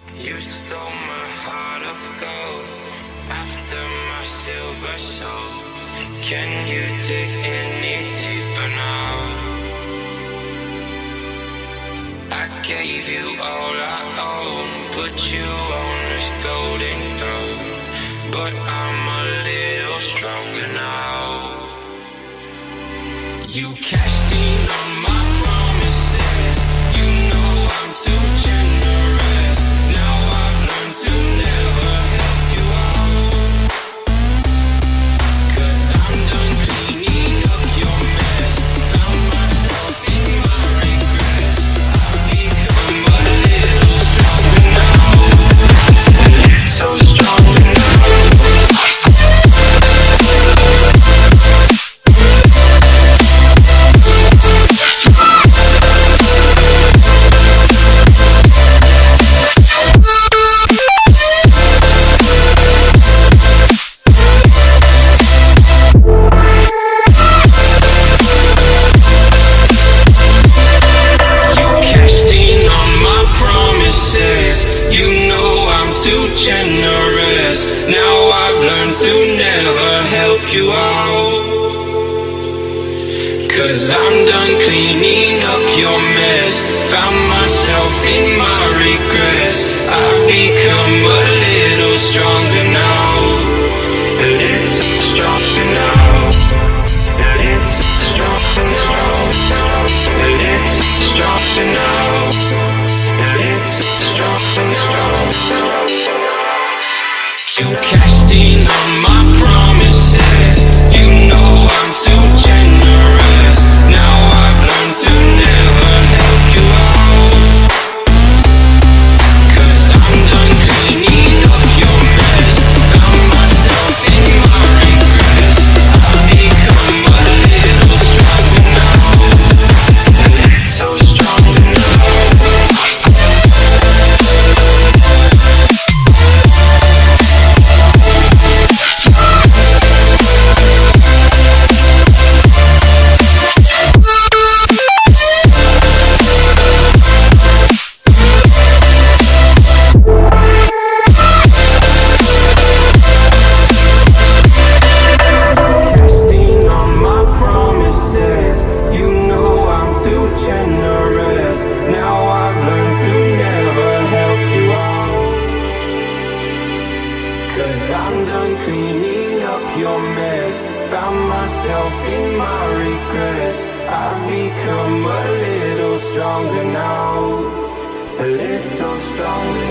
You stole my heart of gold after my silver soul. Can you dig any deeper now? I gave you all I own, put you on this golden throne, but I'm a little stronger now. You cashed in on my promises. You know I'm too generous. Now I've learned to never help you out, 'cause I'm done cleaning up your mess. Found myself in my regrets. I've become a little stronger now. So stronger now. Generous. Now I've learned to never help you out, 'cause I'm done cleaning up your mess. Found myself in my regrets. I've become a little stronger now. A little stronger now. A little stronger now. A little stronger now. A little stronger now. You cashed in on my promises. You know I'm too generous. Now I've learned to never help you out, 'cause I'm done cleaning up your mess. Found myself in my regrets. I've become a little stronger now. A little stronger now. I'm done cleaning up your mess. Found myself in my regrets. I've become a little stronger now. A little stronger